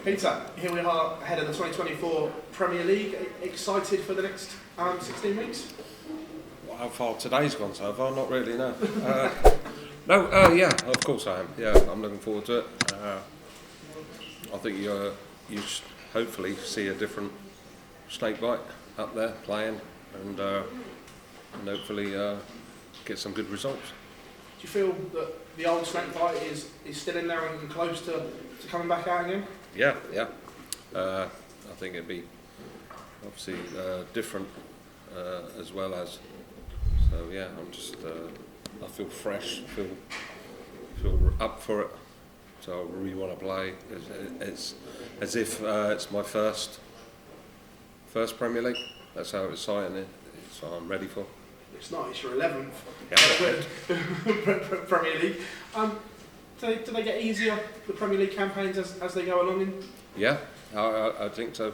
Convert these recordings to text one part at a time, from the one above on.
Peter, here we are ahead of the 2024 Premier League. Excited for the next 16 weeks? Well, how far today's gone so far? Not really, no. Yeah, of course I am. Yeah, I'm looking forward to it. I think you should hopefully see a different snakebite up there playing and hopefully get some good results. Do you feel that the old snakebite is still in there and close to coming back out again? Yeah. I think it'd be obviously different as well as. So yeah, I feel fresh, feel up for it. So I really want to play. It's as if it's my first Premier League. That's how exciting it is. So I'm ready for. It's not. It's your 11th Yeah. Premier League. Do they get easier, the Premier League campaigns, as they go along? Yeah, I think so.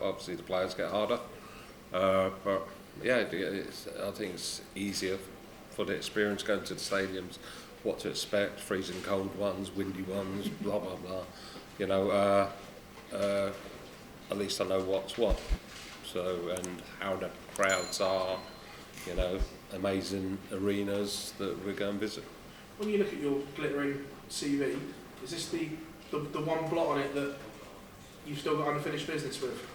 Obviously, the players get harder, but yeah, I think it's easier for the experience going to the stadiums, what to expect, freezing cold ones, windy ones, blah blah blah. You know, at least I know what's what. So and how the crowds are. You know, amazing arenas that we're going to visit. When you look at your glittering CV, is this the one blot on it that you've still got unfinished business with?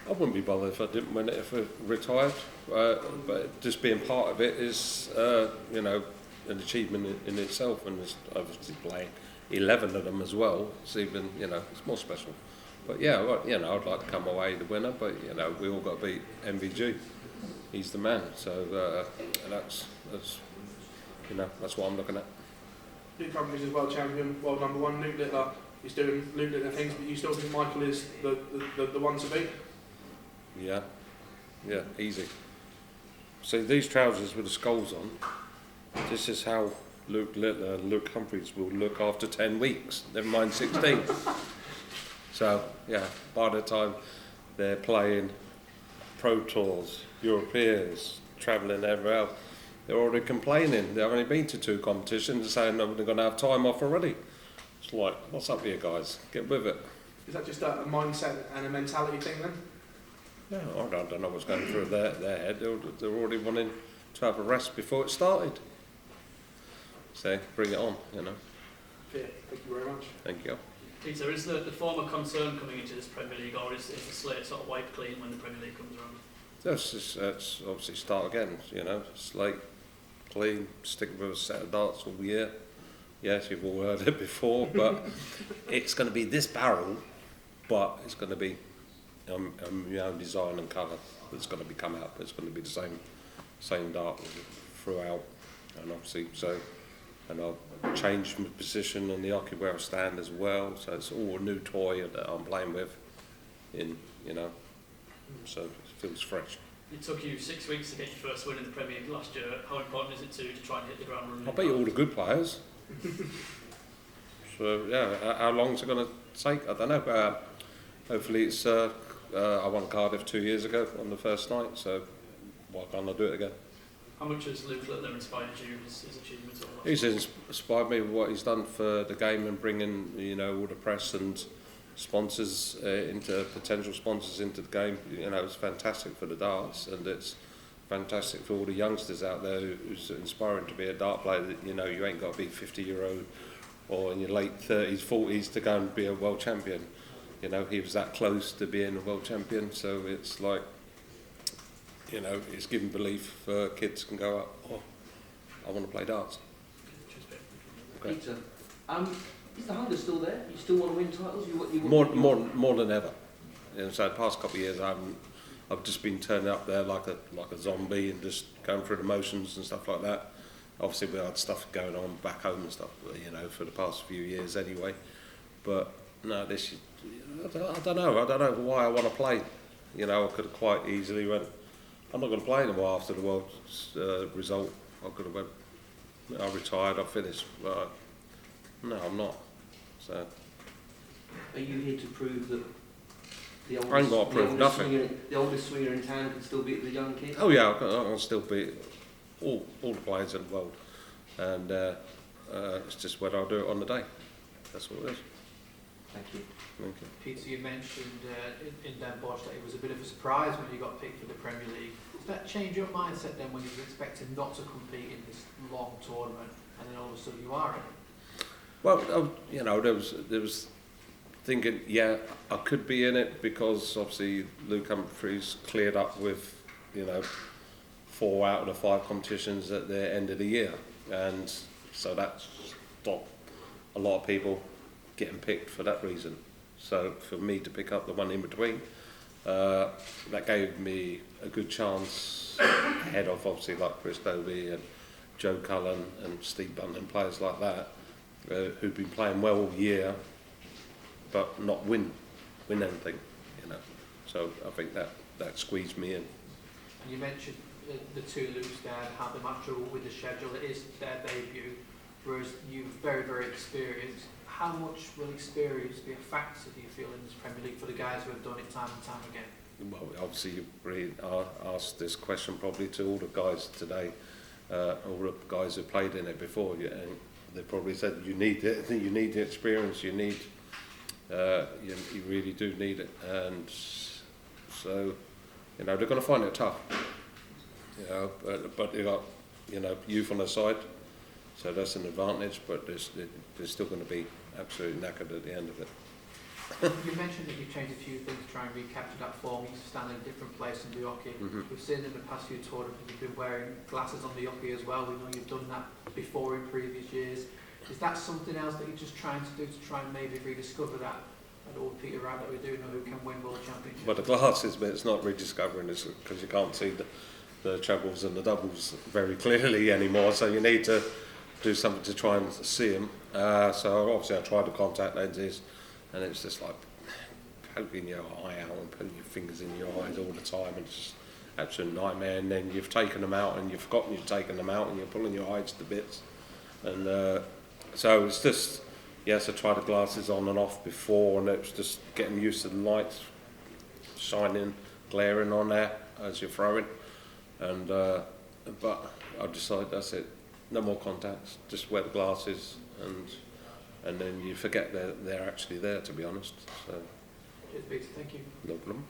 I wouldn't be bothered if I didn't win it if I retired, but just being part of it is, you know, an achievement in itself, and it's obviously playing 11 of them as well. It's even, you know, it's more special. But yeah, well, you know, I'd like to come away the winner, but you know, we all got to beat MVG. He's the man, so that's you know, that's what I'm looking at. Luke Humphries is world champion, world number one. Luke Littler is doing Luke Littler things, but you still think Michael is the one to beat? Yeah, easy. See, these trousers with the skulls on, this is how Luke Littler and Luke Humphries will look after 10 weeks, never mind 16. So, yeah, by the time they're playing Pro Tours, Europeans, travelling everywhere else, they're already complaining. They've only been to 2 competitions and saying they're going to have time off already. It's like, what's up with you guys? Get with it. Is that just a mindset and a mentality thing then? Yeah, I don't know what's going through their head. They're already wanting to have a rest before it started. So bring it on, you know. Yeah, thank you very much. Thank you. Peter, is the former concern coming into this Premier League, or is the slate sort of wiped clean when the Premier League comes around? Let's obviously start again, you know. Slate clean, stick with a set of darts all year. Yes, you've all heard it before, but it's going to be this barrel, but it's going to be your own design and colour that's going to be come out. It's going to be the same dart throughout, and obviously and I'll change my position on the hockey where I stand as well. So it's all a new toy that I'm playing with, you know. So it feels fresh. It took you 6 weeks to get your first win in the Premier League last year. How important is it to try and hit the ground running? I beat all the good players. So yeah, how long is it going to take? I don't know. Hopefully it's. I won Cardiff 2 years ago on the first night, so why can't I do it again? How much has Luke Littler inspired you, his achievements? He's inspired me with what he's done for the game and bringing, you know, all the press and sponsors potential sponsors into the game. You know, it's fantastic for the darts, and it's fantastic for all the youngsters out there who's inspiring to be a dart player. That, you know, you ain't got to be 50-year-old or in your late 30s, 40s to go and be a world champion. You know, he was that close to being a world champion, so it's like, you know, it's giving belief for kids can go up, oh, I want to play darts. Okay. Peter, is the hunger still there? You still want to win titles? More than ever. You know, so the past couple of years, I've just been turning up there like a zombie and just going through the motions and stuff like that. Obviously, we had stuff going on back home and stuff, you know, for the past few years anyway. But no, this, I don't know why I want to play. You know, I could have quite easily went, I'm not going to play anymore after the world result. I could have went, I retired, I finished. No, I'm not. So. Are you here to prove that the I ain't got to prove nothing. The oldest swinger in town can still beat the young kid? Oh yeah, I can still beat all the players in the world, and it's just whether I'll do it on the day. That's all it is. Thank you. Thank you. Peter, you mentioned in Den Bosch that it was a bit of a surprise when you got picked for the Premier League. Does that change your mindset then when you were expecting not to compete in this long tournament and then all of a sudden you are in it? Well, you know, there was thinking, yeah, I could be in it because obviously Luke Humphries cleared up with, you know, 4 out of the 5 competitions at the end of the year, and so that stopped a lot of people getting picked for that reason. So for me to pick up the one in between, that gave me a good chance ahead of obviously like Chris Dobie and Joe Cullen and Steve Bunting, players like that, who've been playing well all year but not win anything, you know. So I think that squeezed me in. And you mentioned the two Lukes there had the much trouble with the schedule. It is their debut, whereas you're very, very experienced. How much will experience be a factor, do you feel, in this Premier League for the guys who have done it time and time again? Well, obviously you really asked this question probably to all the guys today, all the guys who played in it before, and they probably said you need it, you need the experience, you need, you really do need it, and so, you know, they're going to find it tough, you know, but they got, you know, youth on their side, so that's an advantage, but they're still going to be absolutely knackered at the end of it. You mentioned that you've changed a few things to try and recapture that form. You stand in a different place in the hockey. Mm-hmm. We've seen in the past few tournaments you've been wearing glasses on the hockey as well. We know you've done that before in previous years. Is that something else that you're just trying to do to try and maybe rediscover that old Peter Wright that we do know who can win world championships? Well, the glasses, but it's not rediscovering this because you can't see the trebles and the doubles very clearly anymore, so you need to do something to try and see them. So obviously I tried the contact lenses, and it's just like poking your eye out and putting your fingers in your eyes all the time, and it's just absolute nightmare. And then you've taken them out and you've forgotten you've taken them out and you're pulling your eyes to bits. And so it's just, yes, I tried the glasses on and off before, and it was just getting used to the lights shining, glaring on there as you're throwing. And but I decided that's it, no more contacts, just wear the glasses, and then you forget they're actually there, to be honest. So Cheers, Peter. Thank you. no problem.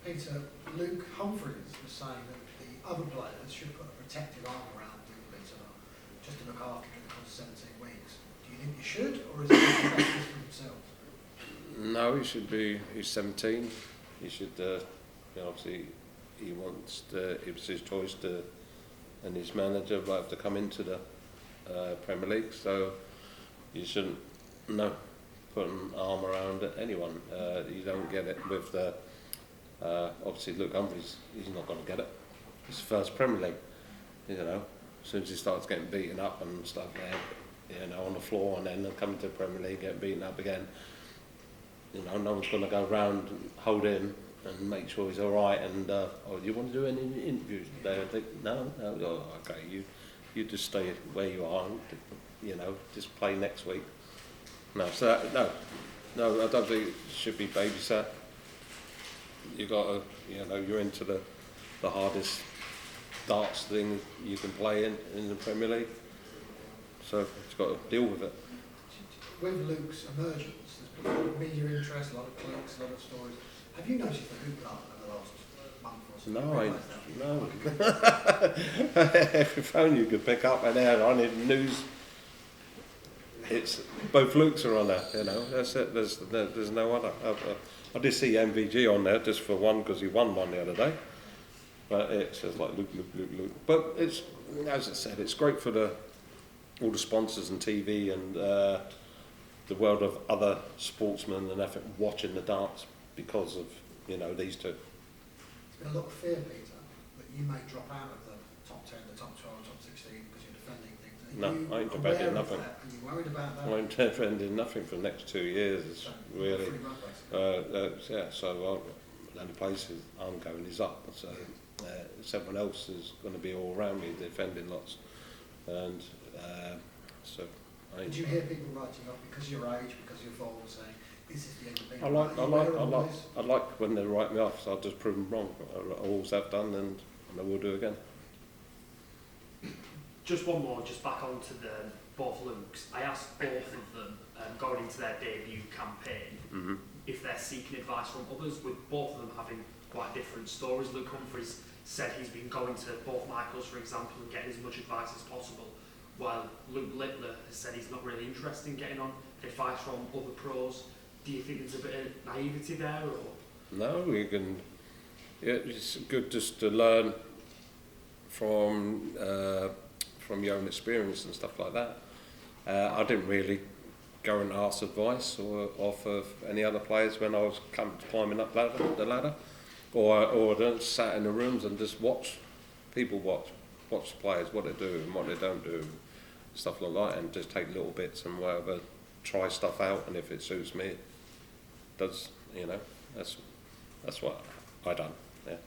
Peter, Luke Humphries was saying that the other players should put a protective arm around Luke Peter just to look after him for 17 weeks. Do you think you should, or is it best for themselves? No, he's 17. He should, you know, obviously he wants to, it was his choice to, and his manager have to come into the Premier League, so you shouldn't put an arm around anyone. You don't get it with the obviously Luke Humphries, he's not going to get it. It's the first Premier League, you know. As soon as he starts getting beaten up and stuff there, you know, on the floor, and then coming to the Premier League, getting beaten up again, you know, no one's going to go around and hold him and make sure he's all right. And oh, do you want to do any interviews today? I think no. Oh, okay, you just stay where you are, and, you know, just play next week. No, so no, I don't think it should be babysat. You got to, you know, you're into the hardest darts thing you can play in the Premier League, so you've got to deal with it. With Luke's emergence, there's been a lot of media interest, a lot of clicks, a lot of stories. Have you noticed the hoop up in the last month or so? No, every phone you could pick up and there on it, news. It's both Lukes are on there, you know. That's it. There's no other. I did see MVG on there just for one because he won one the other day. But it says like Luke. But it's, as I said, it's great for all the sponsors and TV and the world of other sportsmen and effort watching the darts because of, you know, these two. There's been a lot of fear, Peter, that you may drop out of the top 10, the top 12, top 16 because you're defending things. No, I ain't defending nothing. Are you worried about that? I ain't defending nothing for the next 2 years. It's really, yeah. So the only places I'm going is up. So everyone else is going to be all around me defending lots, and so. Did you hear people writing up because of your age, because of your form, saying this is the end of being? I like when they write me off, so I'll just prove them wrong. I always have done, and I will do again. Just one more, just back onto the both Lukes. I asked both of them going into their debut campaign Mm-hmm. if they're seeking advice from others, with both of them having quite different stories. Luke Humphries said he's been going to both Michaels, for example, and getting as much advice as possible, while Luke Littler has said he's not really interested in getting on advice from other pros. Do you think there's a bit of naivety there, or? No, you can. Yeah, it's good just to learn from your own experience and stuff like that. I didn't really go and ask advice or offer any other players when I was climbing up the ladder, or just sat in the rooms and just watch the players, what they do and what they don't do, stuff like that, and just take little bits and whatever, try stuff out, and if it suits me, it does, you know, that's what I done. Yeah.